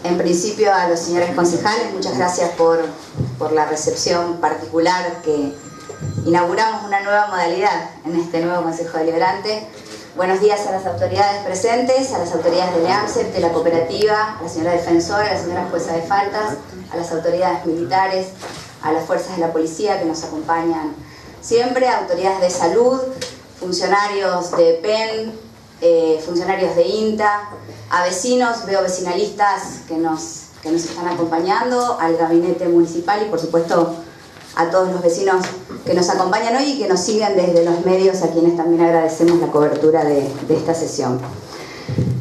En principio a los señores concejales, muchas gracias por la recepción particular que inauguramos una nueva modalidad en este nuevo Consejo Deliberante. Buenos días a las autoridades presentes, a las autoridades del EAMSEP, de la cooperativa, a la señora defensora, a la señora jueza de faltas, a las autoridades militares, a las fuerzas de la policía que nos acompañan siempre, a autoridades de salud, funcionarios de PEN, funcionarios de INTA, a vecinos, veo vecinalistas que nos están acompañando, al gabinete municipal y por supuesto a todos los vecinos que nos acompañan hoy y que nos siguen desde los medios, a quienes también agradecemos la cobertura de esta sesión.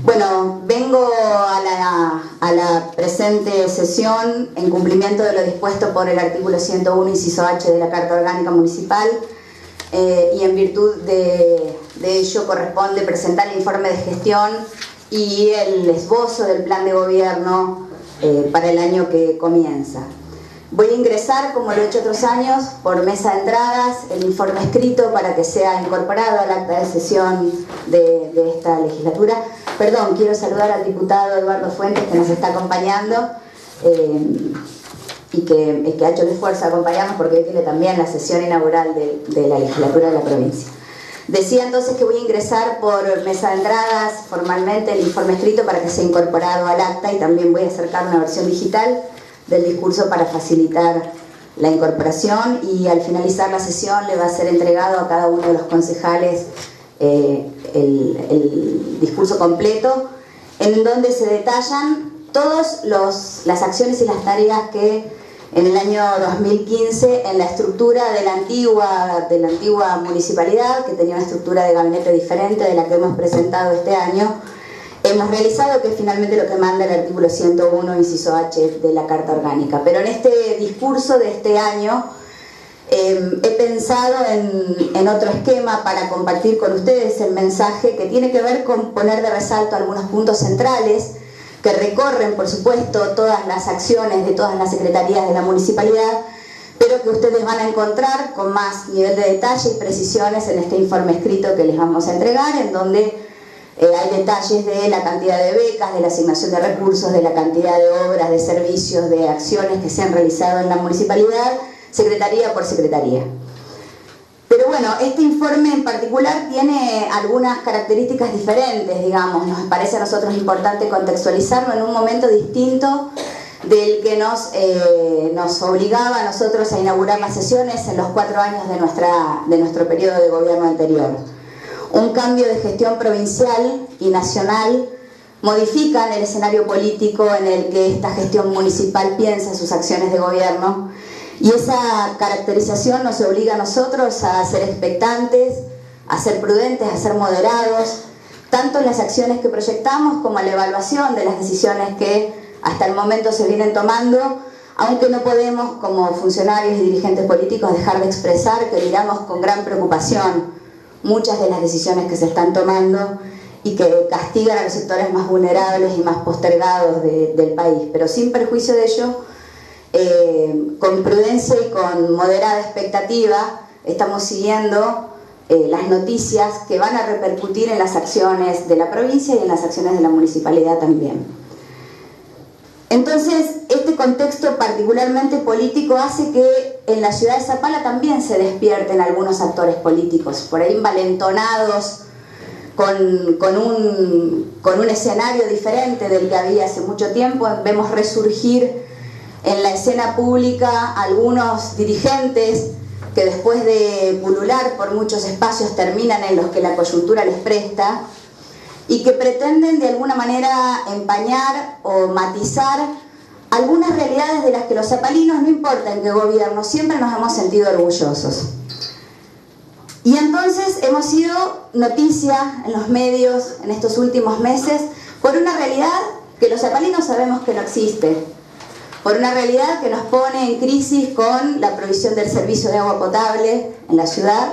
Bueno, vengo a la presente sesión en cumplimiento de lo dispuesto por el artículo 101, inciso H de la Carta Orgánica Municipal, y en virtud de ello corresponde presentar el informe de gestión y el esbozo del plan de gobierno para el año que comienza. Voy a ingresar, como lo he hecho otros años, por mesa de entradas, el informe escrito para que sea incorporado al acta de sesión de esta legislatura. Perdón, quiero saludar al diputado Eduardo Fuentes, que nos está acompañando y que ha hecho el esfuerzo de acompañarnos porque hoy tiene también la sesión inaugural de la legislatura de la provincia. Decía entonces que voy a ingresar por mesa de entradas formalmente el informe escrito para que sea incorporado al acta, y también voy a acercar una versión digital del discurso para facilitar la incorporación, y al finalizar la sesión le va a ser entregado a cada uno de los concejales el discurso completo, en donde se detallan todas las acciones y las tareas que en el año 2015, en la estructura de la antigua municipalidad, que tenía una estructura de gabinete diferente de la que hemos presentado este año, hemos realizado, que es finalmente lo que manda el artículo 101, inciso H de la Carta Orgánica. Pero en este discurso de este año he pensado en otro esquema para compartir con ustedes el mensaje que tiene que ver con poner de resalto algunos puntos centrales que recorren, por supuesto, todas las acciones de todas las secretarías de la municipalidad, pero que ustedes van a encontrar con más nivel de detalle y precisiones en este informe escrito que les vamos a entregar, en donde hay detalles de la cantidad de becas, de la asignación de recursos, de la cantidad de obras, de servicios, de acciones que se han realizado en la municipalidad, secretaría por secretaría. Pero bueno, este informe en particular tiene algunas características diferentes, digamos. Nos parece a nosotros importante contextualizarlo en un momento distinto del que nos obligaba a nosotros a inaugurar las sesiones en los 4 años de nuestro periodo de gobierno anterior. Un cambio de gestión provincial y nacional modifican el escenario político en el que esta gestión municipal piensa sus acciones de gobierno, y esa caracterización nos obliga a nosotros a ser expectantes, a ser prudentes, a ser moderados, tanto en las acciones que proyectamos como en la evaluación de las decisiones que hasta el momento se vienen tomando, aunque no podemos, como funcionarios y dirigentes políticos, dejar de expresar que miramos con gran preocupación muchas de las decisiones que se están tomando y que castigan a los sectores más vulnerables y más postergados del país, pero sin perjuicio de ello, con prudencia y con moderada expectativa estamos siguiendo las noticias que van a repercutir en las acciones de la provincia y en las acciones de la municipalidad también. Entonces, este contexto particularmente político hace que en la ciudad de Zapala también se despierten algunos actores políticos, por ahí envalentonados con un escenario diferente del que había hace mucho tiempo. Vemos resurgir en la escena pública algunos dirigentes que después de pulular por muchos espacios terminan en los que la coyuntura les presta, y que pretenden de alguna manera empañar o matizar algunas realidades de las que los zapalinos, no importa en qué gobierno, siempre nos hemos sentido orgullosos. Y entonces hemos sido noticia en los medios en estos últimos meses por una realidad que los zapalinos sabemos que no existe, por una realidad que nos pone en crisis con la provisión del servicio de agua potable en la ciudad,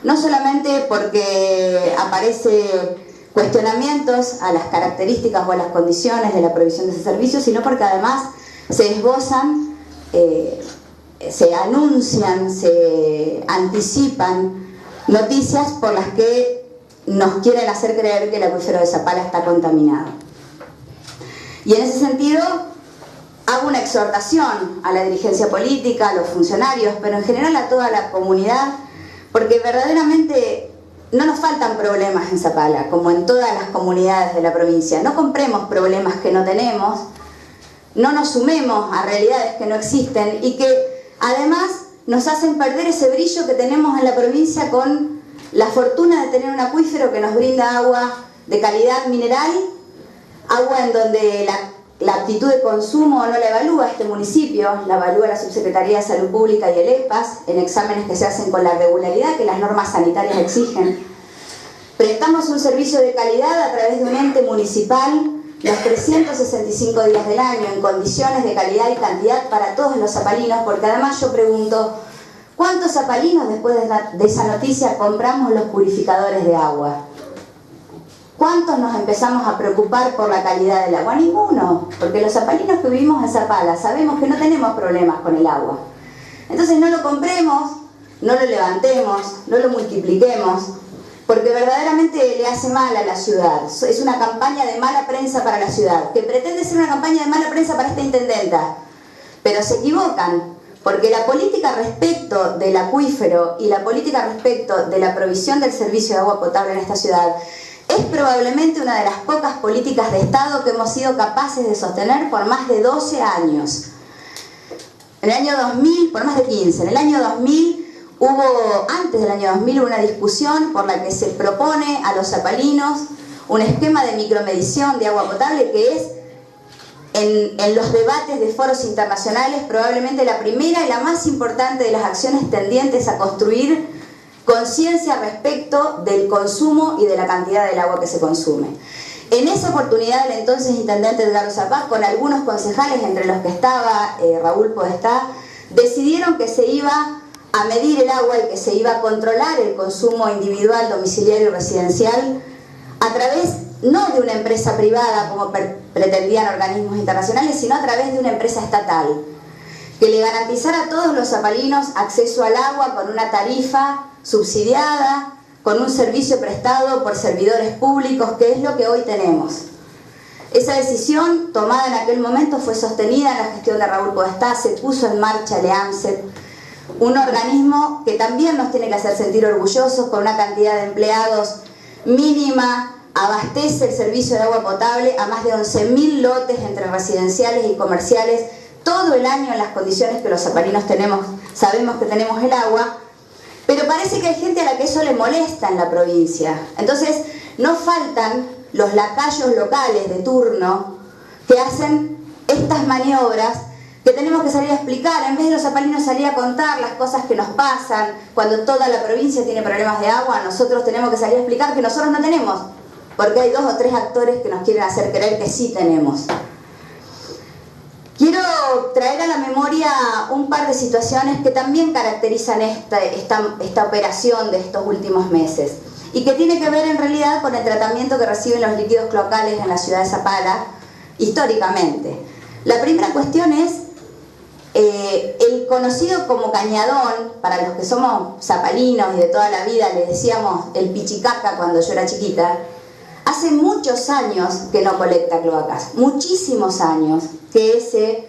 no solamente porque aparece cuestionamientos a las características o a las condiciones de la provisión de ese servicio, sino porque además se esbozan, se anuncian, se anticipan noticias por las que nos quieren hacer creer que el acuífero de Zapala está contaminado. Y en ese sentido hago una exhortación a la dirigencia política, a los funcionarios, pero en general a toda la comunidad, porque verdaderamente no nos faltan problemas en Zapala, como en todas las comunidades de la provincia. No compremos problemas que no tenemos, no nos sumemos a realidades que no existen y que además nos hacen perder ese brillo que tenemos en la provincia con la fortuna de tener un acuífero que nos brinda agua de calidad mineral, agua en donde la aptitud de consumo no la evalúa este municipio, la evalúa la Subsecretaría de Salud Pública y el EPAS en exámenes que se hacen con la regularidad que las normas sanitarias exigen. Prestamos un servicio de calidad a través de un ente municipal los 365 días del año en condiciones de calidad y cantidad para todos los zapalinos, porque además yo pregunto, ¿cuántos zapalinos después de esa noticia compramos los purificadores de agua? ¿Cuántos nos empezamos a preocupar por la calidad del agua? Ninguno, porque los zapalinos que vivimos en Zapala sabemos que no tenemos problemas con el agua. Entonces no lo compremos, no lo levantemos, no lo multipliquemos, porque verdaderamente le hace mal a la ciudad. Es una campaña de mala prensa para la ciudad, que pretende ser una campaña de mala prensa para esta intendenta, pero se equivocan, porque la política respecto del acuífero y la política respecto de la provisión del servicio de agua potable en esta ciudad es probablemente una de las pocas políticas de Estado que hemos sido capaces de sostener por más de 12 años. En el año 2000, por más de 15, en el año 2000 antes del año 2000 hubo una discusión por la que se propone a los zapalinos un esquema de micromedición de agua potable que es, en los debates de foros internacionales, probablemente la primera y la más importante de las acciones tendientes a construir conciencia respecto del consumo y de la cantidad del agua que se consume. En esa oportunidad, el entonces intendente Edgardo Zapaz, con algunos concejales, entre los que estaba Raúl Podestá, decidieron que se iba a medir el agua y que se iba a controlar el consumo individual, domiciliario y residencial a través no de una empresa privada como pretendían organismos internacionales, sino a través de una empresa estatal que le garantizara a todos los zapalinos acceso al agua con una tarifa subsidiada, con un servicio prestado por servidores públicos, que es lo que hoy tenemos. Esa decisión tomada en aquel momento fue sostenida en la gestión de Raúl Podestá, se puso en marcha el EAMSET, un organismo que también nos tiene que hacer sentir orgullosos, con una cantidad de empleados mínima, abastece el servicio de agua potable a más de 11.000 lotes entre residenciales y comerciales, todo el año en las condiciones que los zapalinos tenemos, sabemos que tenemos el agua, pero parece que hay gente a la que eso le molesta en la provincia. Entonces no faltan los lacayos locales de turno que hacen estas maniobras que tenemos que salir a explicar, en vez de los zapalinos salir a contar las cosas que nos pasan, cuando toda la provincia tiene problemas de agua, nosotros tenemos que salir a explicar que nosotros no tenemos, porque hay 2 o 3 actores que nos quieren hacer creer que sí tenemos. Quiero traer a la memoria un par de situaciones que también caracterizan esta operación de estos últimos meses y que tiene que ver en realidad con el tratamiento que reciben los líquidos cloacales en la ciudad de Zapala históricamente. La primera cuestión es el conocido como cañadón, para los que somos zapalinos y de toda la vida le decíamos el pichicaca cuando yo era chiquita. Hace muchos años que no colecta cloacas, muchísimos años que ese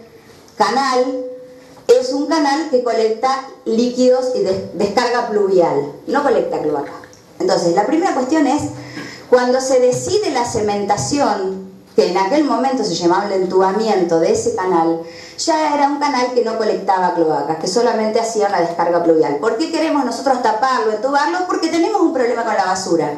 canal es un canal que colecta líquidos y descarga pluvial, no colecta cloaca. Entonces, la primera cuestión es, cuando se decide la cementación, que en aquel momento se llamaba el entubamiento de ese canal, ya era un canal que no colectaba cloacas, que solamente hacía una descarga pluvial. ¿Por qué queremos nosotros taparlo, entubarlo? Porque tenemos un problema con la basura.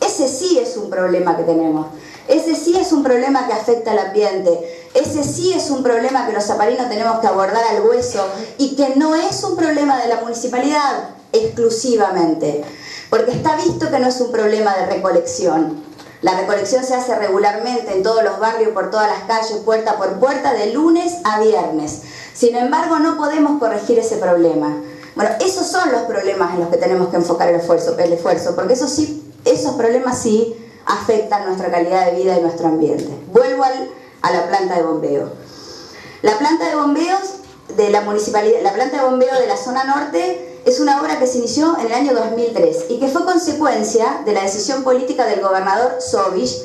Ese sí es un problema que tenemos. Ese sí es un problema que afecta al ambiente. Ese sí es un problema que los zapalinos tenemos que abordar al hueso y que no es un problema de la municipalidad exclusivamente, porque está visto que no es un problema de recolección. La recolección se hace regularmente en todos los barrios, por todas las calles, puerta por puerta, de lunes a viernes. Sin embargo, no podemos corregir ese problema. Bueno, esos son los problemas en los que tenemos que enfocar el esfuerzo, porque esos problemas sí afectan nuestra calidad de vida y nuestro ambiente. Vuelvo a la planta de bombeo. La planta de bombeos de la municipalidad, la planta de bombeo de la zona norte, es una obra que se inició en el año 2003 y que fue consecuencia de la decisión política del gobernador Sovich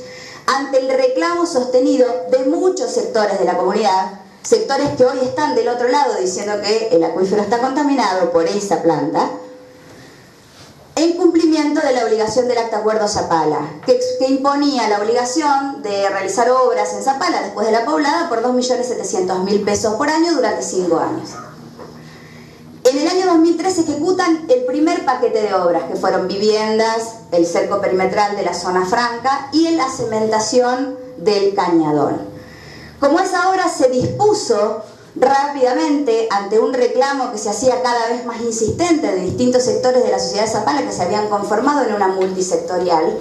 ante el reclamo sostenido de muchos sectores de la comunidad, sectores que hoy están del otro lado diciendo que el acuífero está contaminado por esa planta, en cumplimiento de la obligación del Acta Acuerdo Zapala, que imponía la obligación de realizar obras en Zapala después de la poblada por 2.700.000 pesos por año durante 5 años. En el año 2003 se ejecutan el primer paquete de obras, que fueron viviendas, el cerco perimetral de la zona franca y la cementación del cañadón. Como esa obra se dispuso rápidamente ante un reclamo que se hacía cada vez más insistente de distintos sectores de la sociedad de Zapala que se habían conformado en una multisectorial,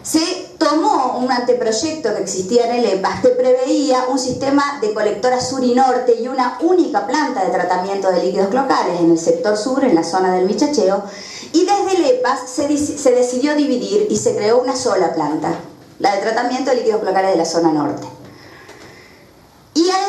se tomó un anteproyecto que existía en el EPAS que preveía un sistema de colectora sur y norte y una única planta de tratamiento de líquidos locales en el sector sur, en la zona del Michacheo, y desde el EPAS se decidió dividir y se creó una sola planta, la de tratamiento de líquidos locales de la zona norte. Y a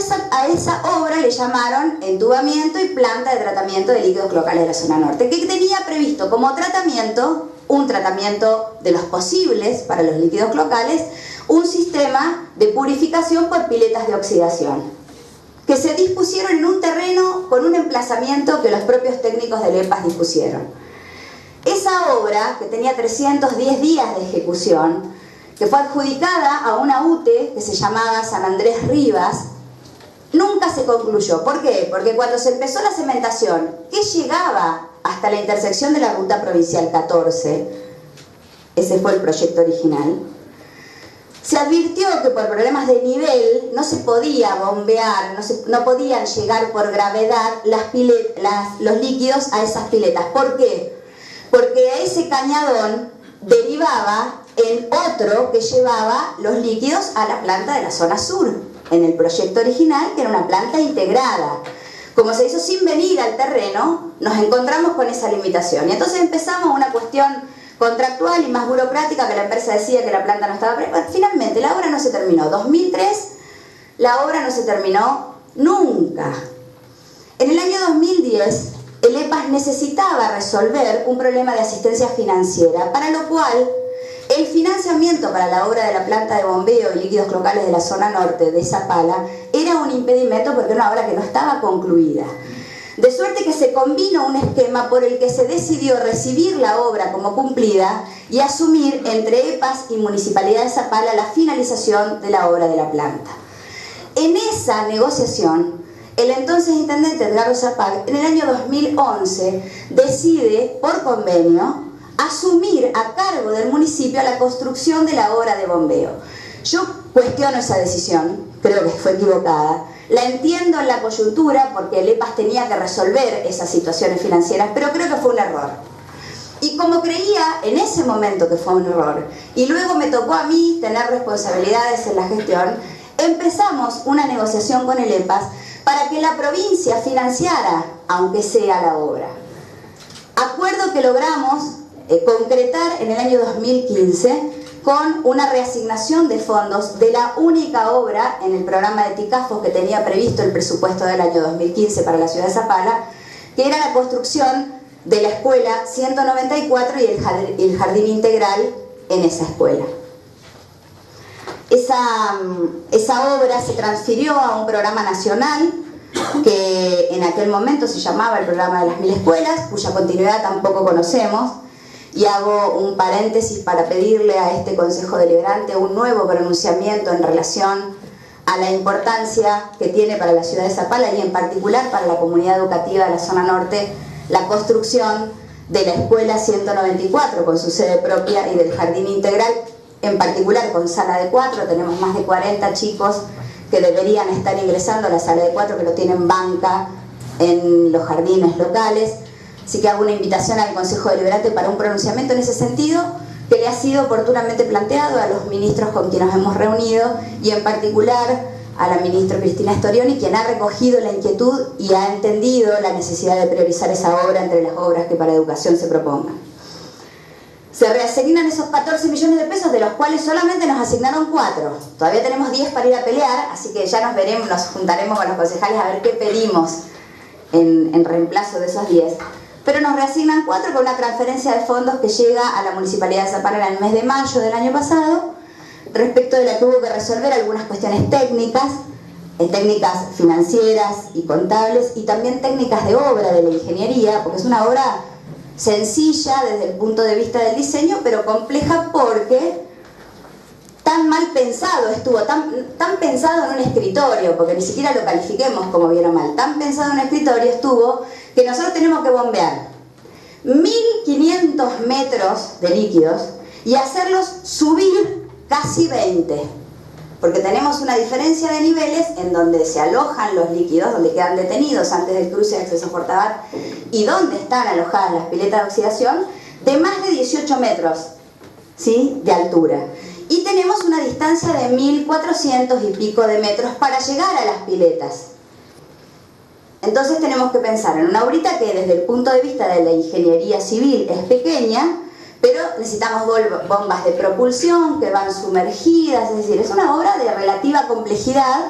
esa obra le llamaron entubamiento y planta de tratamiento de líquidos locales de la zona norte, que tenía previsto como tratamiento, un tratamiento de los posibles para los líquidos locales, un sistema de purificación por piletas de oxidación, que se dispusieron en un terreno con un emplazamiento que los propios técnicos del EPAS dispusieron. Esa obra, que tenía 310 días de ejecución, que fue adjudicada a una UTE que se llamaba San Andrés Rivas, nunca se concluyó. ¿Por qué? Porque cuando se empezó la cementación, que llegaba hasta la intersección de la Ruta Provincial 14, ese fue el proyecto original, se advirtió que por problemas de nivel no se podía bombear, no podían llegar por gravedad los líquidos a esas piletas. ¿Por qué? Porque ese cañadón derivaba en otro que llevaba los líquidos a la planta de la zona sur, en el proyecto original, que era una planta integrada. Como se hizo sin venir al terreno, nos encontramos con esa limitación. Y entonces empezamos una cuestión contractual y más burocrática, que la empresa decía que la planta no estaba preparada. Finalmente, la obra no se terminó. 2003, la obra no se terminó nunca. En el año 2010, el EPAS necesitaba resolver un problema de asistencia financiera, para lo cual el financiamiento para la obra de la planta de bombeo y líquidos locales de la zona norte de Zapala era un impedimento porque era una obra que no estaba concluida. De suerte que se combinó un esquema por el que se decidió recibir la obra como cumplida y asumir entre EPAS y Municipalidad de Zapala la finalización de la obra de la planta. En esa negociación, el entonces intendente Edgardo Zapag, en el año 2011, decide, por convenio, asumir a cargo del municipio la construcción de la obra de bombeo. Yo cuestiono esa decisión, creo que fue equivocada. La entiendo en la coyuntura porque el EPAS tenía que resolver esas situaciones financieras, pero creo que fue un error. Y como creía en ese momento que fue un error, y luego me tocó a mí tener responsabilidades en la gestión, empezamos una negociación con el EPAS para que la provincia financiara, aunque sea la obra. Acuerdo que logramos concretar en el año 2015 con una reasignación de fondos de la única obra en el programa de TICAFOS que tenía previsto el presupuesto del año 2015 para la ciudad de Zapala, que era la construcción de la escuela 194 y el jardín integral en esa escuela. Esa obra se transfirió a un programa nacional que en aquel momento se llamaba el Programa de las 1000 Escuelas, cuya continuidad tampoco conocemos. Y hago un paréntesis para pedirle a este Consejo Deliberante un nuevo pronunciamiento en relación a la importancia que tiene para la ciudad de Zapala y en particular para la comunidad educativa de la zona norte la construcción de la Escuela 194 con su sede propia y del Jardín Integral, en particular con sala de 4. Tenemos más de 40 chicos que deberían estar ingresando a la sala de 4, que no tienen banca en los jardines locales. Así que hago una invitación al Consejo Deliberante para un pronunciamiento en ese sentido, que le ha sido oportunamente planteado a los ministros con quienes nos hemos reunido y en particular a la ministra Cristina Storioni, quien ha recogido la inquietud y ha entendido la necesidad de priorizar esa obra entre las obras que para educación se propongan. Se reasignan esos 14 millones de pesos, de los cuales solamente nos asignaron 4. Todavía tenemos 10 para ir a pelear, así que ya nos juntaremos con los concejales a ver qué pedimos en reemplazo de esos 10. Pero nos reasignan 4 con una transferencia de fondos que llega a la Municipalidad de Zapala en el mes de mayo del año pasado respecto de la que hubo que resolver algunas cuestiones técnicas financieras y contables, y también técnicas de obra de la ingeniería, porque es una obra sencilla desde el punto de vista del diseño, pero compleja porque tan mal pensado estuvo, tan pensado en un escritorio, porque ni siquiera lo califiquemos como bien o mal, tan pensado en un escritorio estuvo que nosotros tenemos que bombear 1500 metros de líquidos y hacerlos subir casi 20, porque tenemos una diferencia de niveles en donde se alojan los líquidos, donde quedan detenidos antes del cruce de acceso a Fortabat, y donde están alojadas las piletas de oxidación, de más de 18 metros, ¿sí?, de altura. Y tenemos una distancia de 1400 y pico de metros para llegar a las piletas. Entonces tenemos que pensar en una obrita que desde el punto de vista de la ingeniería civil es pequeña, pero necesitamos bombas de propulsión que van sumergidas, es decir, es una obra de relativa complejidad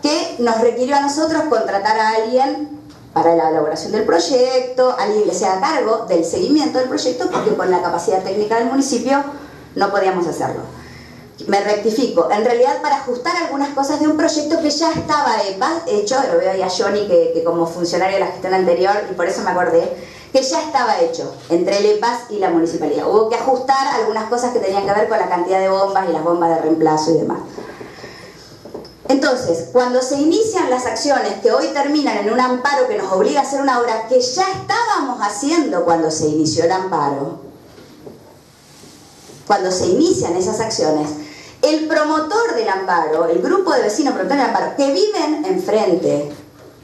que nos requirió a nosotros contratar a alguien para la elaboración del proyecto, alguien que se haga cargo del seguimiento del proyecto, porque con la capacidad técnica del municipio no podíamos hacerlo. Me rectifico, en realidad para ajustar algunas cosas de un proyecto que ya estaba hecho, lo veo ahí a Johnny que como funcionario de la gestión anterior, y por eso me acordé, que ya estaba hecho entre el EPAS y la municipalidad. Hubo que ajustar algunas cosas que tenían que ver con la cantidad de bombas y las bombas de reemplazo y demás. Entonces, cuando se inician las acciones que hoy terminan en un amparo que nos obliga a hacer una obra que ya estábamos haciendo cuando se inició el amparo, cuando se inician esas acciones, el promotor del amparo, el grupo de vecinos promotores del amparo, que viven enfrente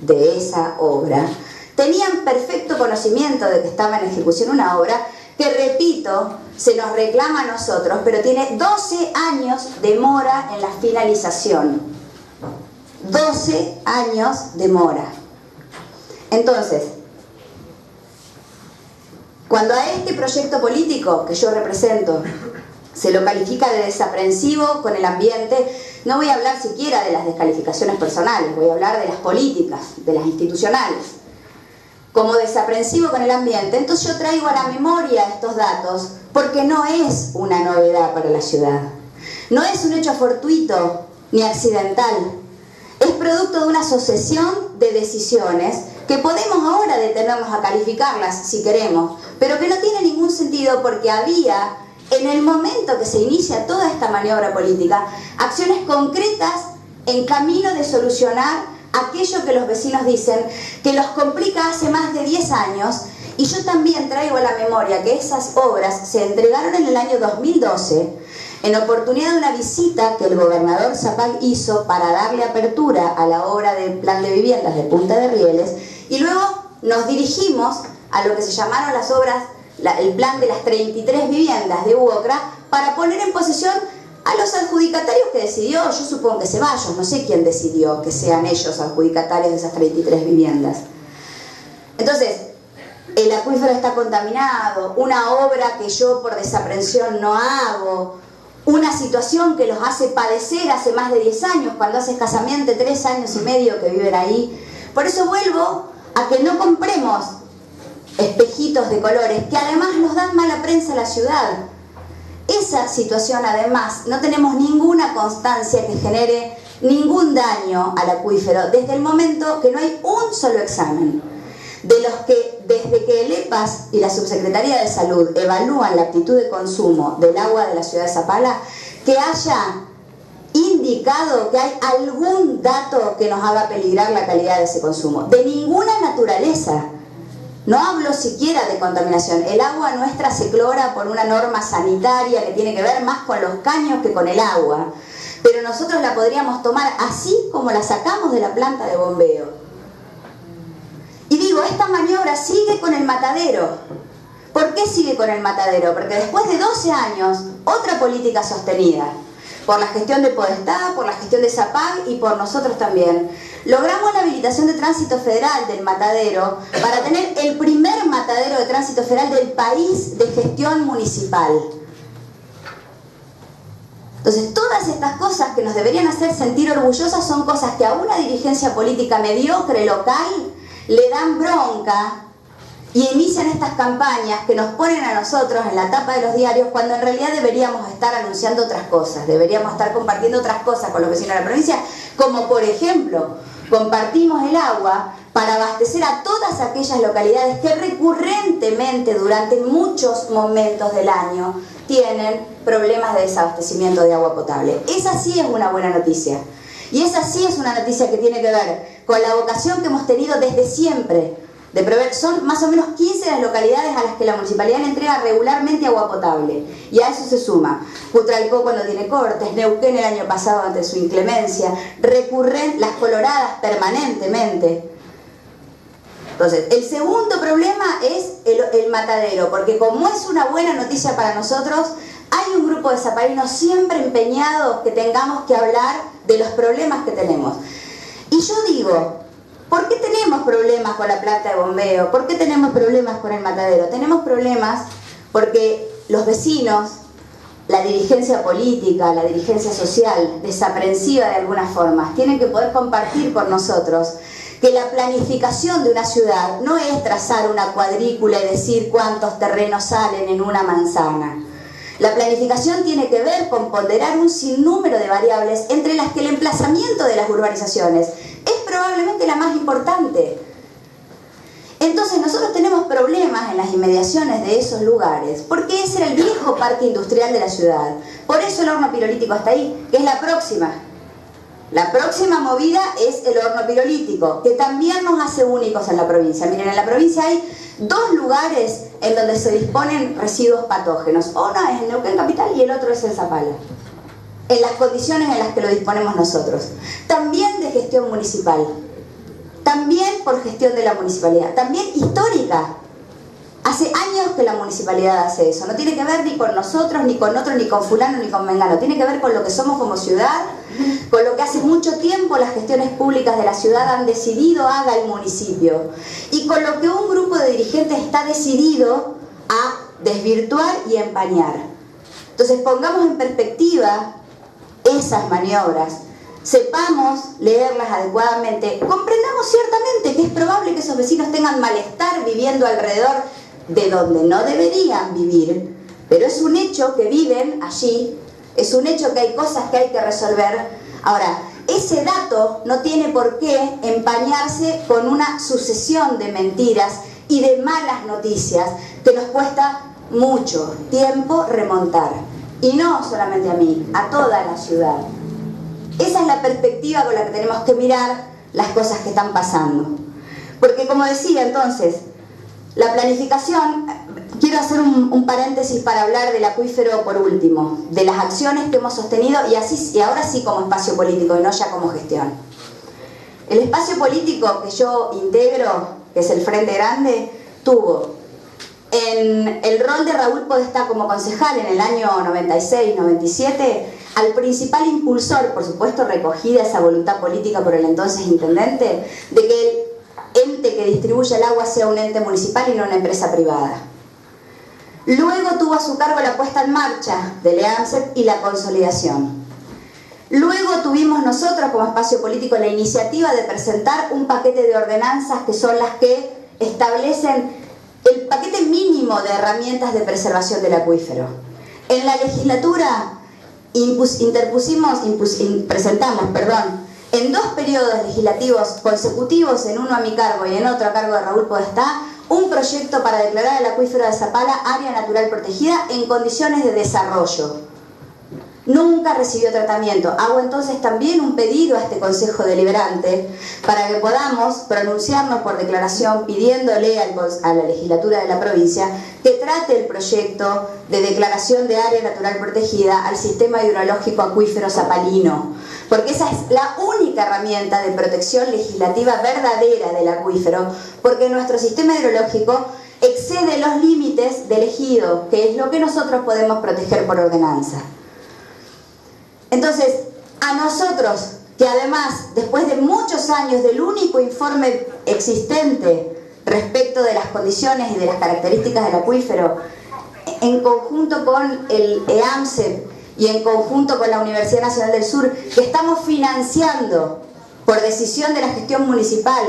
de esa obra, tenían perfecto conocimiento de que estaba en ejecución una obra que, repito, se nos reclama a nosotros, pero tiene 12 años de mora en la finalización. 12 años de mora. Entonces, cuando a este proyecto político que yo represento se lo califica de desaprensivo con el ambiente, no voy a hablar siquiera de las descalificaciones personales, voy a hablar de las políticas, de las institucionales, como desaprensivo con el ambiente. Entonces yo traigo a la memoria estos datos porque no es una novedad para la ciudad, no es un hecho fortuito ni accidental, es producto de una sucesión de decisiones que podemos ahora detenernos a calificarlas si queremos, pero que no tiene ningún sentido porque había, en el momento que se inicia toda esta maniobra política, acciones concretas en camino de solucionar aquello que los vecinos dicen que los complica hace más de 10 años. Y yo también traigo a la memoria que esas obras se entregaron en el año 2012 en oportunidad de una visita que el gobernador Zapag hizo para darle apertura a la obra del plan de viviendas de Punta de Rieles, y luego nos dirigimos a lo que se llamaron las obras, el plan de las 33 viviendas de UOCRA, para poner en posesión a los adjudicatarios que decidió, yo supongo que Ceballos, no sé quién decidió que sean ellos adjudicatarios de esas 33 viviendas. Entonces, el acuífero está contaminado, una obra que yo por desaprensión no hago, una situación que los hace padecer hace más de 10 años, cuando hace escasamente 3 años y medio que viven ahí. Por eso vuelvo a que no compremos espejitos de colores, que además nos dan mala prensa a la ciudad. Esa situación, además, no tenemos ninguna constancia que genere ningún daño al acuífero, desde el momento que no hay un solo examen. De los que, desde que el EPAS y la Subsecretaría de Salud evalúan la aptitud de consumo del agua de la ciudad de Zapala, que haya indicado que hay algún dato que nos haga peligrar la calidad de ese consumo. De ninguna naturaleza. No hablo siquiera de contaminación. El agua nuestra se clora por una norma sanitaria que tiene que ver más con los caños que con el agua. Pero nosotros la podríamos tomar así como la sacamos de la planta de bombeo. Y digo, esta maniobra sigue con el matadero. ¿Por qué sigue con el matadero? Porque después de 12 años, otra política sostenida, por la gestión de Podestá, por la gestión de Zapag y por nosotros también, logramos la habilitación de tránsito federal del matadero para tener el primer matadero de tránsito federal del país de gestión municipal. Entonces, todas estas cosas que nos deberían hacer sentir orgullosas son cosas que a una dirigencia política mediocre local le dan bronca y inician estas campañas que nos ponen a nosotros en la tapa de los diarios cuando en realidad deberíamos estar anunciando otras cosas, deberíamos estar compartiendo otras cosas con los vecinos de la provincia, como por ejemplo, compartimos el agua para abastecer a todas aquellas localidades que recurrentemente durante muchos momentos del año tienen problemas de desabastecimiento de agua potable. Esa sí es una buena noticia. Y esa sí es una noticia que tiene que ver con la vocación que hemos tenido desde siempre de proveer. Son más o menos 15 las localidades a las que la municipalidad le entrega regularmente agua potable. Y a eso se suma Cutralcó cuando tiene cortes, Neuquén el año pasado ante su inclemencia, recurren las Coloradas permanentemente. Entonces, el segundo problema es el matadero, porque como es una buena noticia para nosotros, hay un grupo de zapalinos siempre empeñados que tengamos que hablar de los problemas que tenemos. Y yo digo, ¿por qué tenemos problemas con la planta de bombeo? ¿Por qué tenemos problemas con el matadero? Tenemos problemas porque los vecinos, la dirigencia política, la dirigencia social, desaprensiva de algunas formas, tienen que poder compartir con nosotros que la planificación de una ciudad no es trazar una cuadrícula y decir cuántos terrenos salen en una manzana. La planificación tiene que ver con ponderar un sinnúmero de variables, entre las que el emplazamiento de las urbanizaciones es probablemente la más importante. Entonces nosotros tenemos problemas en las inmediaciones de esos lugares, porque ese era el viejo parque industrial de la ciudad. Por eso el horno pirolítico está ahí, que es la próxima. La próxima movida es el horno pirolítico, que también nos hace únicos en la provincia. Miren, en la provincia hay 2 lugares en donde se disponen residuos patógenos. Uno es en Neuquén Capital y el otro es en Zapala, en las condiciones en las que lo disponemos nosotros. También de gestión municipal, también por gestión de la municipalidad, también histórica. Hace años que la municipalidad hace eso. No tiene que ver ni con nosotros, ni con otros, ni con fulano, ni con mengano. Tiene que ver con lo que somos como ciudad, con lo que hace mucho tiempo las gestiones públicas de la ciudad han decidido haga el municipio. Y con lo que un grupo de dirigentes está decidido a desvirtuar y empañar. Entonces pongamos en perspectiva esas maniobras. Sepamos leerlas adecuadamente. Comprendamos ciertamente que es probable que esos vecinos tengan malestar viviendo alrededor de donde no deberían vivir, pero es un hecho que viven allí, es un hecho que hay cosas que hay que resolver. Ahora, ese dato no tiene por qué empañarse con una sucesión de mentiras y de malas noticias que nos cuesta mucho tiempo remontar. Y no solamente a mí, a toda la ciudad. Esa es la perspectiva con la que tenemos que mirar las cosas que están pasando. Porque como decía entonces, la planificación, quiero hacer un paréntesis para hablar del acuífero por último, de las acciones que hemos sostenido y ahora sí como espacio político y no ya como gestión. El espacio político que yo integro, que es el Frente Grande, tuvo en el rol de Raúl Podestá como concejal en el año 96-97 al principal impulsor, por supuesto recogida esa voluntad política por el entonces intendente, de que el ente que distribuye el agua sea un ente municipal y no una empresa privada. Luego tuvo a su cargo la puesta en marcha del EAMSEP y la consolidación. Luego tuvimos nosotros como espacio político la iniciativa de presentar un paquete de ordenanzas que son las que establecen el paquete mínimo de herramientas de preservación del acuífero. En la legislatura presentamos en 2 periodos legislativos consecutivos, en uno a mi cargo y en otro a cargo de Raúl Podestá, un proyecto para declarar el acuífero de Zapala área natural protegida en condiciones de desarrollo. Nunca recibió tratamiento. Hago entonces también un pedido a este Consejo Deliberante para que podamos pronunciarnos por declaración pidiéndole a la legislatura de la provincia que trate el proyecto de declaración de área natural protegida al sistema hidrológico acuífero zapalino, porque esa es la única herramienta de protección legislativa verdadera del acuífero, porque nuestro sistema hidrológico excede los límites del ejido, que es lo que nosotros podemos proteger por ordenanza. Entonces, a nosotros, que además, después de muchos años del único informe existente respecto de las condiciones y de las características del acuífero, en conjunto con el EAMSEP y en conjunto con la Universidad Nacional del Sur, que estamos financiando por decisión de la gestión municipal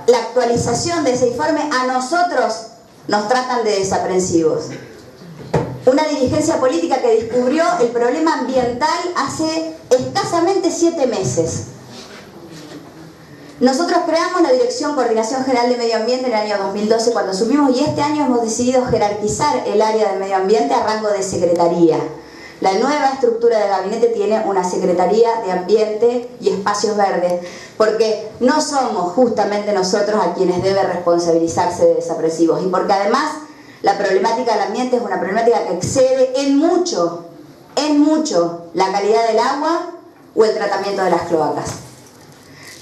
la actualización de ese informe, a nosotros nos tratan de desaprensivos. Una dirigencia política que descubrió el problema ambiental hace escasamente 7 meses. Nosotros creamos la Dirección Coordinación General de Medio Ambiente en el año 2012 cuando asumimos, y este año hemos decidido jerarquizar el área de medio ambiente a rango de secretaría. La nueva estructura del gabinete tiene una Secretaría de Ambiente y Espacios Verdes, porque no somos justamente nosotros a quienes debe responsabilizarse de desaprensivos, y porque además la problemática del ambiente es una problemática que excede en mucho la calidad del agua o el tratamiento de las cloacas.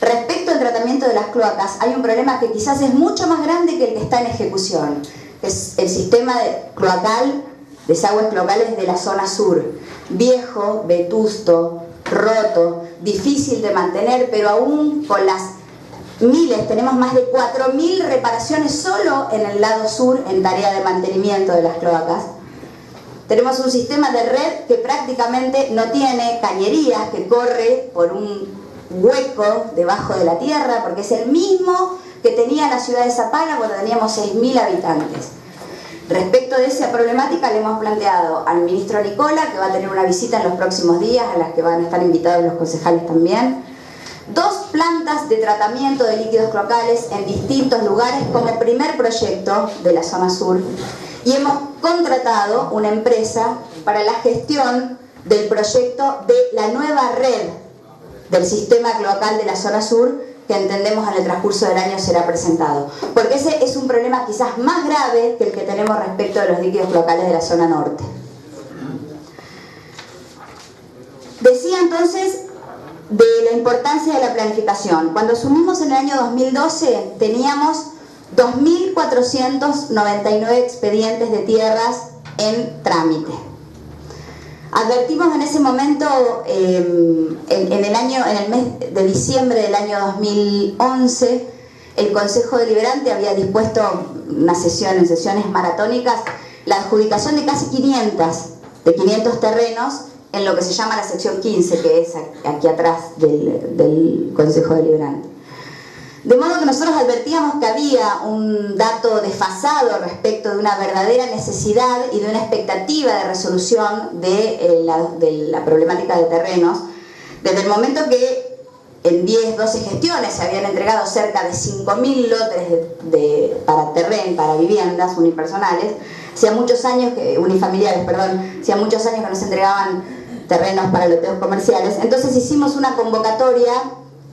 Respecto al tratamiento de las cloacas, hay un problema que quizás es mucho más grande que el que está en ejecución. Es el sistema cloacal, desagües cloacales de la zona sur. Viejo, vetusto, roto, difícil de mantener, pero aún con las miles, tenemos más de 4.000 reparaciones solo en el lado sur en tarea de mantenimiento de las cloacas. Tenemos un sistema de red que prácticamente no tiene cañerías, que corre por un hueco debajo de la tierra, porque es el mismo que tenía la ciudad de Zapala cuando teníamos 6.000 habitantes. Respecto de esa problemática le hemos planteado al ministro Nicola, que va a tener una visita en los próximos días, a las que van a estar invitados los concejales también, 2 plantas de tratamiento de líquidos cloacales en distintos lugares como primer proyecto de la zona sur, y hemos contratado una empresa para la gestión del proyecto de la nueva red del sistema cloacal de la zona sur, que entendemos en el transcurso del año será presentado, porque ese es un problema quizás más grave que el que tenemos respecto de los líquidos cloacales de la zona norte. Decía entonces de la importancia de la planificación. Cuando asumimos en el año 2012 teníamos 2.499 expedientes de tierras en trámite. Advertimos en ese momento, en el mes de diciembre del año 2011, el Consejo Deliberante había dispuesto unas sesiones maratónicas, la adjudicación de casi 500 terrenos en lo que se llama la sección 15, que es aquí atrás del Consejo Deliberante. De modo que nosotros advertíamos que había un dato desfasado respecto de una verdadera necesidad y de una expectativa de resolución de la problemática de terrenos, desde el momento que en 10-12 gestiones se habían entregado cerca de 5.000 lotes para viviendas unipersonales, hacía muchos años que no se entregaban terrenos para loteos comerciales. Entonces hicimos una convocatoria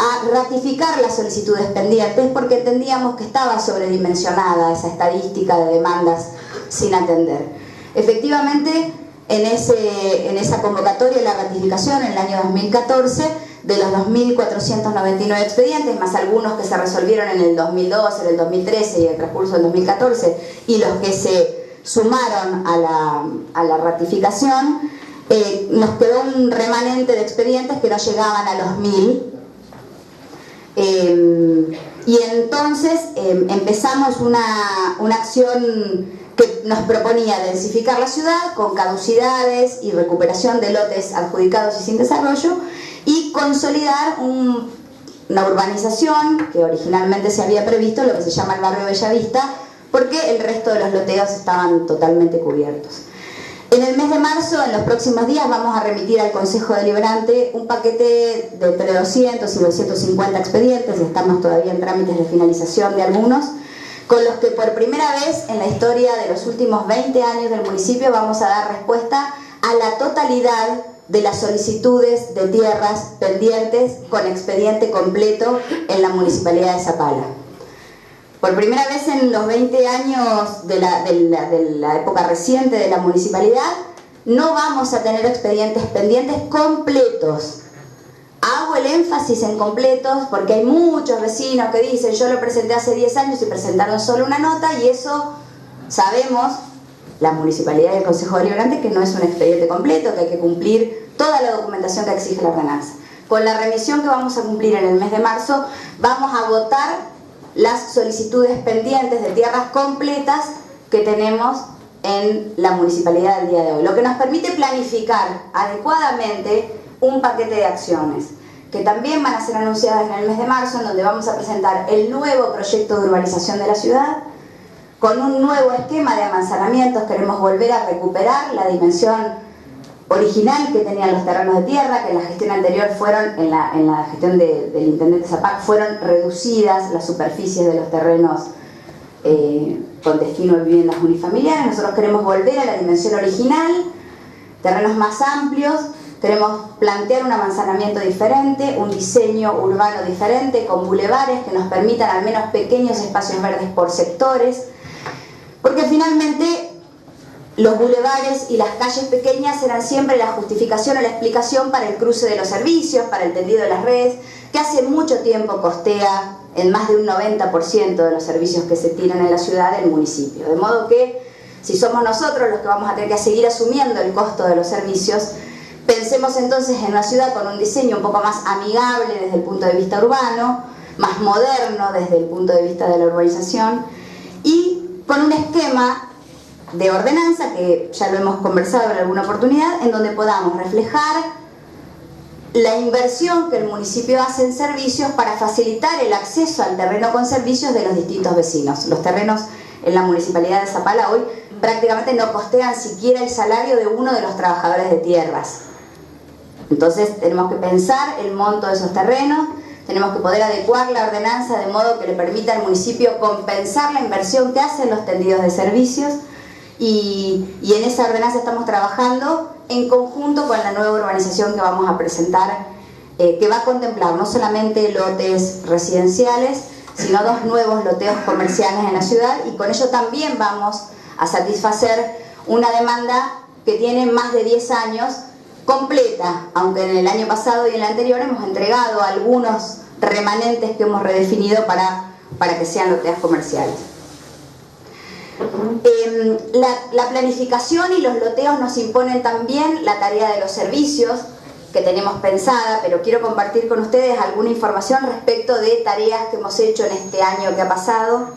a ratificar las solicitudes pendientes, porque entendíamos que estaba sobredimensionada esa estadística de demandas sin atender. Efectivamente, en esa convocatoria, la ratificación en el año 2014, de los 2.499 expedientes, más algunos que se resolvieron en el 2012, en el 2013 y en el transcurso del 2014, y los que se sumaron a la ratificación, nos quedó un remanente de expedientes que no llegaban a los 1.000. Y entonces empezamos una acción que nos proponía densificar la ciudad con caducidades y recuperación de lotes adjudicados y sin desarrollo, y consolidar una urbanización que originalmente se había previsto, lo que se llama el barrio Bellavista, porque el resto de los loteos estaban totalmente cubiertos. En el mes de marzo, en los próximos días, vamos a remitir al Consejo Deliberante un paquete de entre 200 y 250 expedientes, y estamos todavía en trámites de finalización de algunos, con los que por primera vez en la historia de los últimos 20 años del municipio vamos a dar respuesta a la totalidad de las solicitudes de tierras pendientes con expediente completo en la Municipalidad de Zapala. Por primera vez en los 20 años de la época reciente de la municipalidad, no vamos a tener expedientes pendientes completos. Hago el énfasis en completos porque hay muchos vecinos que dicen: yo lo presenté hace 10 años y presentaron solo una nota, y eso sabemos, la municipalidad y el Consejo Deliberante, que no es un expediente completo, que hay que cumplir toda la documentación que exige la ordenanza. Con la remisión que vamos a cumplir en el mes de marzo, vamos a votar las solicitudes pendientes de tierras completas que tenemos en la municipalidad del día de hoy, lo que nos permite planificar adecuadamente un paquete de acciones que también van a ser anunciadas en el mes de marzo, en donde vamos a presentar el nuevo proyecto de urbanización de la ciudad, con un nuevo esquema de amanzanamientos. Queremos volver a recuperar la dimensión original que tenían los terrenos de tierra, que en la gestión anterior fueron, en la gestión del intendente Zapac, fueron reducidas las superficies de los terrenos con destino de viviendas unifamiliares. Nosotros queremos volver a la dimensión original, terrenos más amplios. Queremos plantear un amanzanamiento diferente, un diseño urbano diferente, con bulevares que nos permitan al menos pequeños espacios verdes por sectores, porque finalmente los bulevares y las calles pequeñas eran siempre la justificación o la explicación para el cruce de los servicios, para el tendido de las redes, que hace mucho tiempo costea en más de un 90% de los servicios que se tiran en la ciudad del municipio. De modo que, si somos nosotros los que vamos a tener que seguir asumiendo el costo de los servicios, pensemos entonces en una ciudad con un diseño un poco más amigable desde el punto de vista urbano, más moderno desde el punto de vista de la urbanización, y con un esquema de ordenanza, que ya lo hemos conversado en alguna oportunidad, en donde podamos reflejar la inversión que el municipio hace en servicios para facilitar el acceso al terreno con servicios de los distintos vecinos. Los terrenos en la municipalidad de Zapala hoy prácticamente no costean siquiera el salario de uno de los trabajadores de tierras. Entonces tenemos que pensar el monto de esos terrenos, tenemos que poder adecuar la ordenanza de modo que le permita al municipio compensar la inversión que hacen los tendidos de servicios, y en esa ordenanza estamos trabajando en conjunto con la nueva urbanización que vamos a presentar, que va a contemplar no solamente lotes residenciales, sino 2 nuevos loteos comerciales en la ciudad, y con ello también vamos a satisfacer una demanda que tiene más de 10 años completa, aunque en el año pasado y en el anterior hemos entregado algunos remanentes que hemos redefinido para que sean loteos comerciales. La planificación y los loteos nos imponen también la tarea de los servicios que tenemos pensada, pero quiero compartir con ustedes alguna información respecto de tareas que hemos hecho en este año que ha pasado.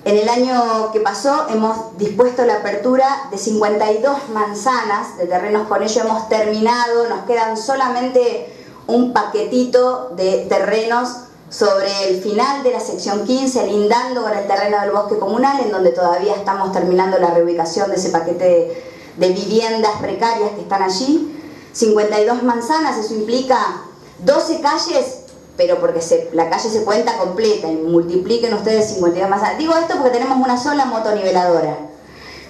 En el año que pasó hemos dispuesto la apertura de 52 manzanas de terrenos. Con ello hemos terminado, nos quedan solamente un paquetito de terrenos sobre el final de la sección 15, lindando con el terreno del bosque comunal, en donde todavía estamos terminando la reubicación de ese paquete de viviendas precarias que están allí. 52 manzanas, eso implica 12 calles, pero porque la calle se cuenta completa, y multipliquen ustedes 52 manzanas. Digo esto porque tenemos una sola motoniveladora,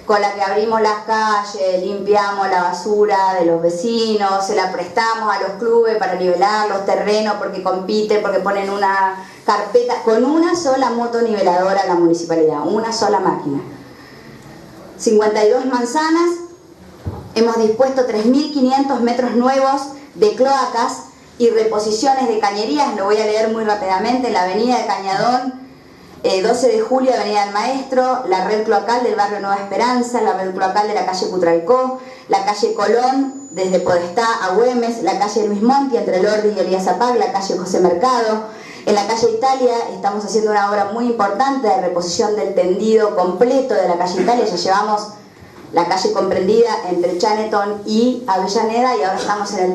con la que abrimos las calles, limpiamos la basura de los vecinos, se la prestamos a los clubes para nivelar los terrenos, porque compiten, porque ponen una carpeta, con una sola motoniveladora la municipalidad, una sola máquina. 52 manzanas, hemos dispuesto 3.500 metros nuevos de cloacas y reposiciones de cañerías. Lo voy a leer muy rápidamente. La avenida de Cañadón, 12 de julio, avenida del Maestro, la red cloacal del barrio Nueva Esperanza, la red cloacal de la calle Putralcó, la calle Colón, desde Podestá a Güemes, la calle Luis Monti, entre Lordi y Elías Zapac, la calle José Mercado. En la calle Italia estamos haciendo una obra muy importante de reposición del tendido completo de la calle Italia. Ya llevamos la calle comprendida entre Chaneton y Avellaneda, y ahora estamos en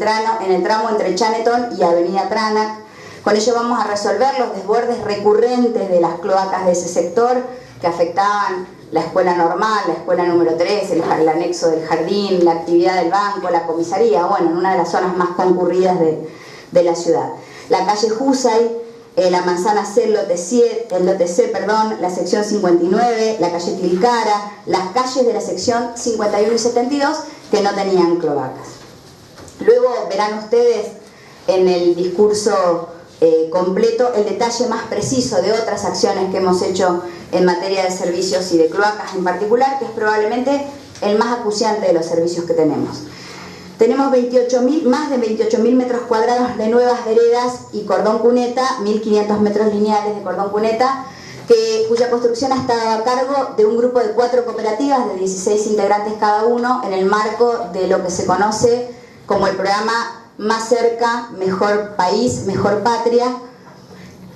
el tramo entre Chaneton y Avenida Tranac. Con ello vamos a resolver los desbordes recurrentes de las cloacas de ese sector que afectaban la escuela normal, la escuela número 3, el anexo del jardín, la actividad del banco, la comisaría, bueno, en una de las zonas más concurridas de la ciudad. La calle Jusay, la manzana C, el lote C, la sección 59, la calle Tilcara, las calles de la sección 51 y 72 que no tenían cloacas. Luego verán ustedes en el discurso completo el detalle más preciso de otras acciones que hemos hecho en materia de servicios y de cloacas en particular, que es probablemente el más acuciante de los servicios que tenemos. Tenemos más de 28.000 metros cuadrados de nuevas veredas y cordón cuneta, 1.500 metros lineales de cordón cuneta, cuya construcción ha estado a cargo de un grupo de 4 cooperativas de 16 integrantes cada uno, en el marco de lo que se conoce como el programa Más Cerca, Mejor País, Mejor Patria,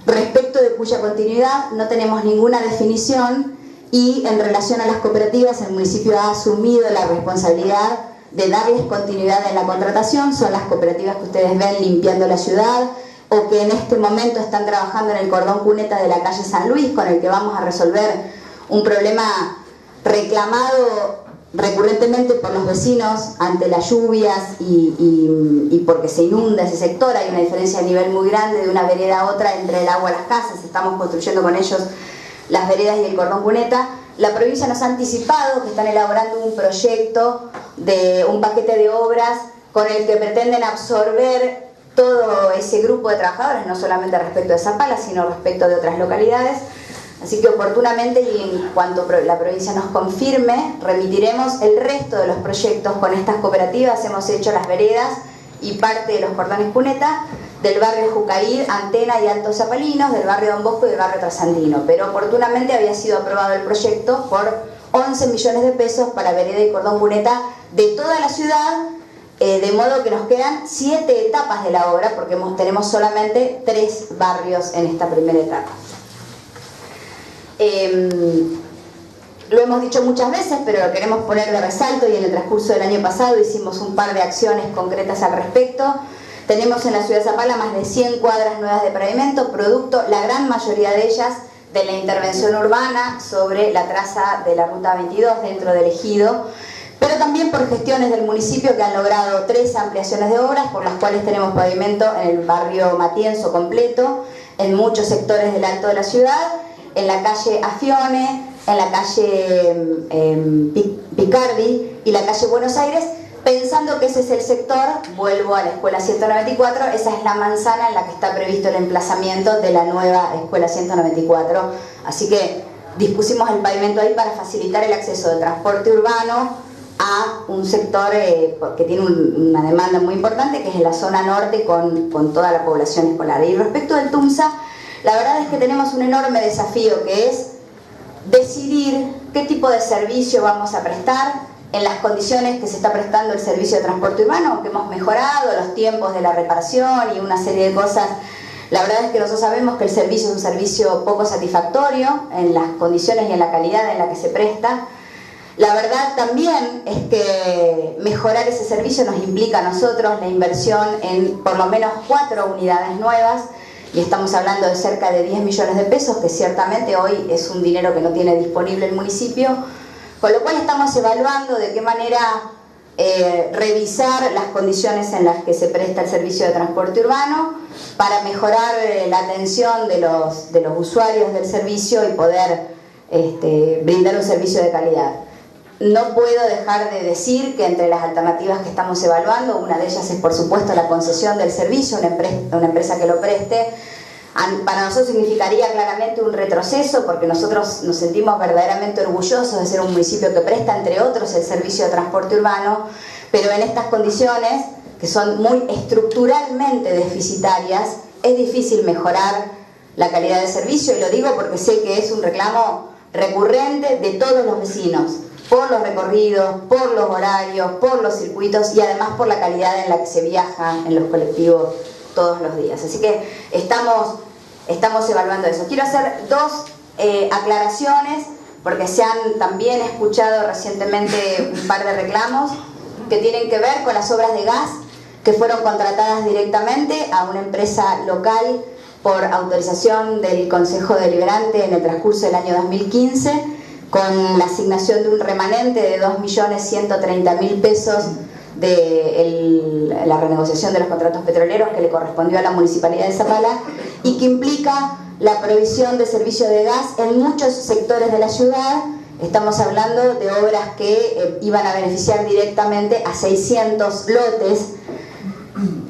respecto de cuya continuidad no tenemos ninguna definición, y en relación a las cooperativas el municipio ha asumido la responsabilidad de darles continuidad en la contratación son las cooperativas que ustedes ven limpiando la ciudad, o que en este momento están trabajando en el cordón cuneta de la calle San Luis, con el que vamos a resolver un problema reclamado recurrentemente por los vecinos ante las lluvias y porque se inunda ese sector. Hay una diferencia de nivel muy grande de una vereda a otra entre el agua y las casas. Estamos construyendo con ellos las veredas y el cordón cuneta. La provincia nos ha anticipado que están elaborando un proyecto de un paquete de obras con el que pretenden absorber todo ese grupo de trabajadores, no solamente respecto de Zapala, sino respecto de otras localidades. Así que oportunamente, y en cuanto la provincia nos confirme, remitiremos el resto de los proyectos con estas cooperativas. Hemos hecho las veredas y parte de los cordones cuneta del barrio Jucair, Antena y Altos Zapalinos, del barrio Don Bosco y del barrio Trasandino. Pero oportunamente había sido aprobado el proyecto por 11 millones de pesos para vereda y cordón cuneta de toda la ciudad, de modo que nos quedan 7 etapas de la obra, porque tenemos solamente 3 barrios en esta primera etapa. Lo hemos dicho muchas veces, pero lo queremos poner de resalto, y en el transcurso del año pasado hicimos un par de acciones concretas al respecto. Tenemos en la ciudad de Zapala más de 100 cuadras nuevas de pavimento, producto, la gran mayoría de ellas, de la intervención urbana sobre la traza de la Ruta 22 dentro del ejido, pero también por gestiones del municipio que han logrado 3 ampliaciones de obras, por las cuales tenemos pavimento en el barrio Matienzo completo, en muchos sectores del alto de la ciudad, en la calle Afione, en la calle Picardi y la calle Buenos Aires, pensando que ese es el sector. Vuelvo a la Escuela 194, esa es la manzana en la que está previsto el emplazamiento de la nueva Escuela 194, así que dispusimos el pavimento ahí para facilitar el acceso del transporte urbano a un sector que tiene una demanda muy importante, que es en la zona norte con toda la población escolar. Y respecto del TUMSA, la verdad es que tenemos un enorme desafío, que es decidir qué tipo de servicio vamos a prestar en las condiciones que se está prestando el servicio de transporte urbano, aunque hemos mejorado los tiempos de la reparación y una serie de cosas. La verdad es que nosotros sabemos que el servicio es un servicio poco satisfactorio en las condiciones y en la calidad en la que se presta. La verdad también es que mejorar ese servicio nos implica a nosotros la inversión en por lo menos 4 unidades nuevas, y estamos hablando de cerca de 10 millones de pesos, que ciertamente hoy es un dinero que no tiene disponible el municipio, con lo cual estamos evaluando de qué manera revisar las condiciones en las que se presta el servicio de transporte urbano para mejorar la atención de los usuarios del servicio y poder brindar un servicio de calidad. No puedo dejar de decir que entre las alternativas que estamos evaluando, una de ellas es por supuesto la concesión del servicio a una empresa que lo preste. Para nosotros significaría claramente un retroceso, porque nosotros nos sentimos verdaderamente orgullosos de ser un municipio que presta, entre otros, el servicio de transporte urbano, pero en estas condiciones, que son muy estructuralmente deficitarias, es difícil mejorar la calidad del servicio, y lo digo porque sé que es un reclamo recurrente de todos los vecinos, por los recorridos, por los horarios, por los circuitos y además por la calidad en la que se viaja en los colectivos todos los días. Así que estamos evaluando eso. Quiero hacer 2 aclaraciones, porque se han también escuchado recientemente un par de reclamos que tienen que ver con las obras de gas que fueron contratadas directamente a una empresa local por autorización del Consejo Deliberante en el transcurso del año 2015, con la asignación de un remanente de 2.130.000 pesos de la renegociación de los contratos petroleros que le correspondió a la Municipalidad de Zapala, y que implica la provisión de servicio de gas en muchos sectores de la ciudad. Estamos hablando de obras que iban a beneficiar directamente a 600 lotes.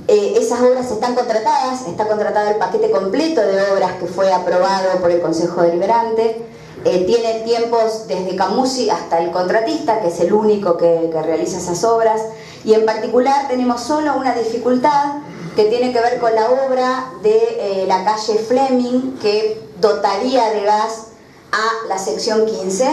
Esas obras están contratadas, está contratado el paquete completo de obras que fue aprobado por el Consejo Deliberante. Tiene tiempos desde Camusi hasta el contratista, que es el único que realiza esas obras, y en particular tenemos solo una dificultad que tiene que ver con la obra de la calle Fleming, que dotaría de gas a la sección 15,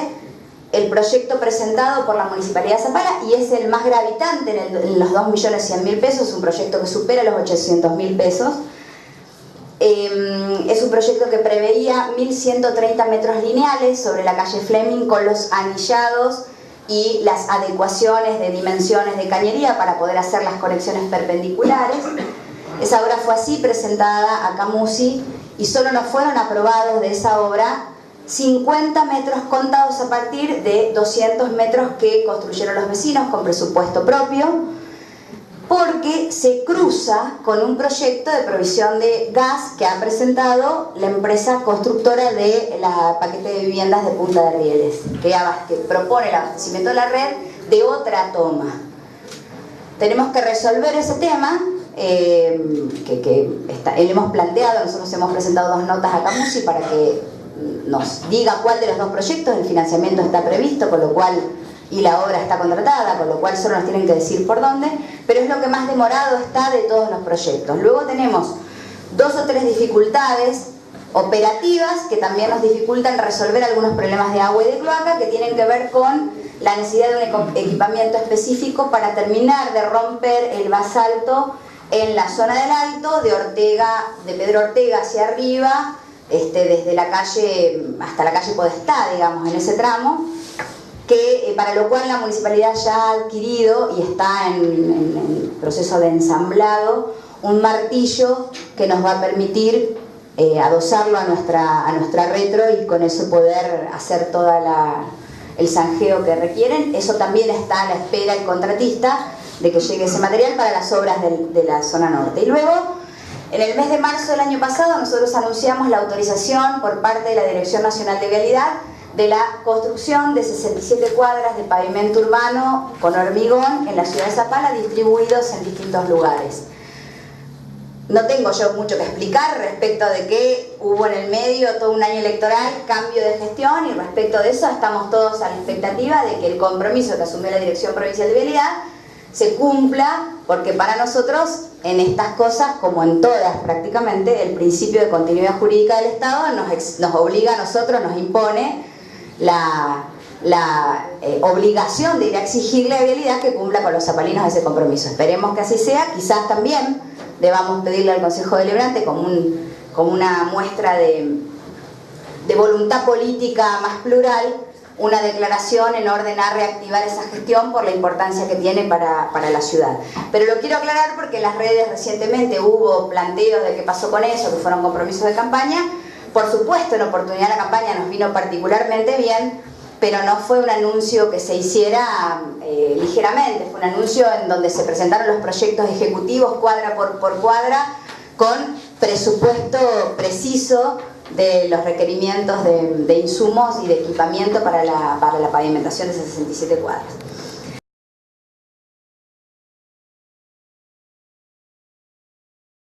el proyecto presentado por la Municipalidad de Zapala, y es el más gravitante en los 2.100.000 pesos, un proyecto que supera los 800.000 pesos. Es un proyecto que preveía 1.130 metros lineales sobre la calle Fleming, con los anillados y las adecuaciones de dimensiones de cañería para poder hacer las conexiones perpendiculares. Esa obra fue así presentada a Camusi y solo nos fueron aprobados de esa obra 50 metros contados a partir de 200 metros que construyeron los vecinos con presupuesto propio, porque se cruza con un proyecto de provisión de gas que ha presentado la empresa constructora de la paquete de viviendas de Punta de Rieles, que propone el abastecimiento de la red de otra toma. Tenemos que resolver ese tema, le hemos planteado, nosotros hemos presentado 2 notas a Camusi para que nos diga cuál de los 2 proyectos, el financiamiento está previsto, con lo cual, y la obra está contratada, con lo cual solo nos tienen que decir por dónde, pero es lo que más demorado está de todos los proyectos. Luego tenemos 2 o 3 dificultades operativas que también nos dificultan resolver algunos problemas de agua y de cloaca, que tienen que ver con la necesidad de un equipamiento específico para terminar de romper el basalto en la zona del Alto, de Pedro Ortega hacia arriba, desde la calle hasta la calle Podestá, digamos, en ese tramo, que para lo cual la municipalidad ya ha adquirido y está en proceso de ensamblado un martillo que nos va a permitir adosarlo a nuestra retro y con eso poder hacer toda el zanjeo que requieren. Eso también está a la espera el contratista de que llegue ese material para las obras de la zona norte. Y luego, en el mes de marzo del año pasado, nosotros anunciamos la autorización por parte de la Dirección Nacional de Vialidad de la construcción de 67 cuadras de pavimento urbano con hormigón en la ciudad de Zapala, distribuidos en distintos lugares. No tengo yo mucho que explicar respecto de que hubo en el medio todo un año electoral, cambio de gestión, y respecto de eso estamos todos a la expectativa de que el compromiso que asumió la Dirección Provincial de Vialidad se cumpla, porque para nosotros, en estas cosas, como en todas prácticamente, el principio de continuidad jurídica del Estado nos obliga a nosotros, nos impone la obligación de ir a exigirle a Vialidad que cumpla con los zapalinos ese compromiso. Esperemos que así sea. Quizás también debamos pedirle al Consejo Deliberante como una muestra de voluntad política más plural, una declaración en orden a reactivar esa gestión por la importancia que tiene para la ciudad. Pero lo quiero aclarar porque en las redes recientemente hubo planteos de qué pasó con eso, que fueron compromisos de campaña. Por supuesto, en oportunidad de la campaña nos vino particularmente bien, pero no fue un anuncio que se hiciera ligeramente, fue un anuncio en donde se presentaron los proyectos ejecutivos cuadra por cuadra, con presupuesto preciso de los requerimientos de insumos y de equipamiento para la pavimentación de esas 67 cuadras.